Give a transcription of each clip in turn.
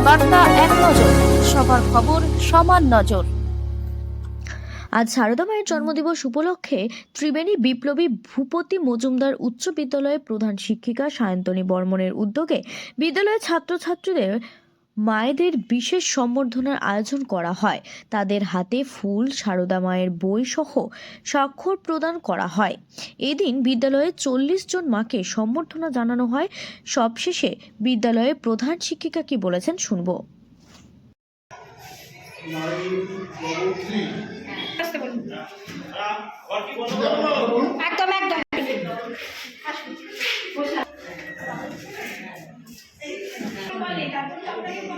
বার্তা এক নজর, সবার খবর সমান নজর। আজ সারদা মায়ের জন্মদিবস উপলক্ষে ত্রিবেণী বিপ্লবী ভূপতি মজুমদার উচ্চ বিদ্যালয়ের প্রধান শিক্ষিকা সায়ন্তনী বর্মনের উদ্যোগে বিদ্যালয়ের ছাত্রছাত্রীদের মায়েদের বিশেষ সম্বর্ধনার আয়োজন করা হয়। তাদের হাতে ফুল, সারদা মায়ের বই সহ স্বাক্ষর প্রদান করা হয়। এদিন বিদ্যালয়ে 40 জন মাকে সম্বর্ধনা জানানো হয়। সবশেষে বিদ্যালয়ের প্রধান শিক্ষিকা কি বলেছেন শুনবো। একদম একদম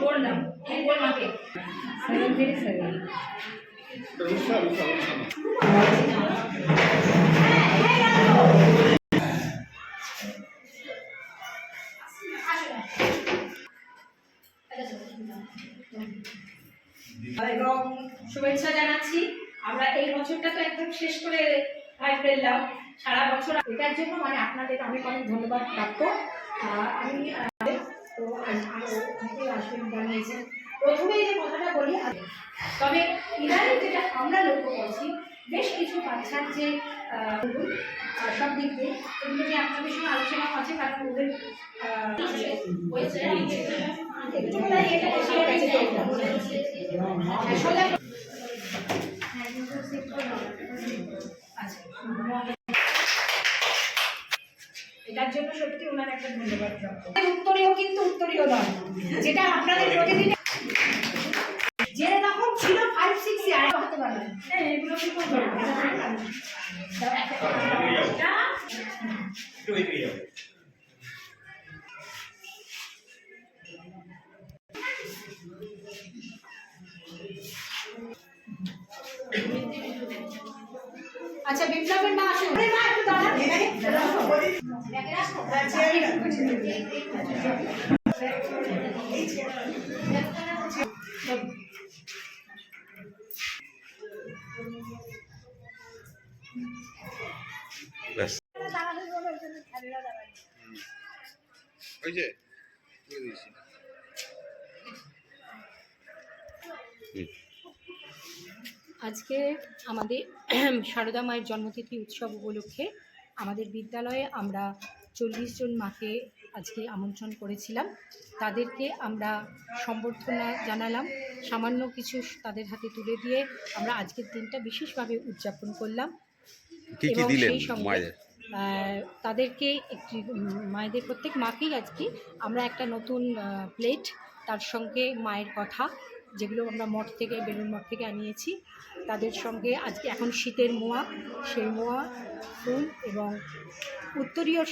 বললাম মাকে এবং শুভেচ্ছা জানাচ্ছি। আমরা এই বছরটা তো একদম শেষ করে ফেললাম। সারা বছর এটার জন্য মানে আপনাদের অনেক অনেক ধন্যবাদ প্রাপ্য। আমি তো অনেকেই আসবেন জানিয়েছেন। প্রথমেই যে কথাটা বলি, তবে ইদানিং যেটা আমরা লক্ষ্য করছি, বেশ কিছু বাচ্চার যে সব দিক দিয়ে এগুলো নিয়ে আপনাদের সঙ্গে আলোচনা আছে, কারণ ওদের এটার জন্য সত্যি ওনার একটা ধন্যবাদ। উত্তরীয় কিন্তু উত্তরীয় নয়, যেটা আপনাদের প্রতিদিন যেরকম ছিল 5-6 ইয়ার হতে পারে। এগুলো কি করবো আচ্ছা, বিপ্লবের মা আসুন। একটু দাঁড়ান। আজকে আমাদের সারদা মায়ের জন্মতিথি উৎসব উপলক্ষে আমাদের বিদ্যালয়ে আমরা 40 জন মাকে আজকে আমন্ত্রণ করেছিলাম। তাদেরকে আমরা সম্বর্ধনা জানালাম, সামান্য কিছু তাদের হাতে তুলে দিয়ে আমরা আজকের দিনটা বিশেষভাবে উদযাপন করলাম। এবং সেই সঙ্গে তাদেরকে একটি মায়েদের প্রত্যেক মাকেই আজকে আমরা একটা নতুন প্লেট, তার সঙ্গে মায়ের কথা, যেগুলো আমরা মঠ থেকে, বেলুন মঠ থেকে আনিয়েছি, তাদের সঙ্গে আজকে এখন শীতের মোয়া, সেই মোয়া, ফুল এবং উত্তরীয়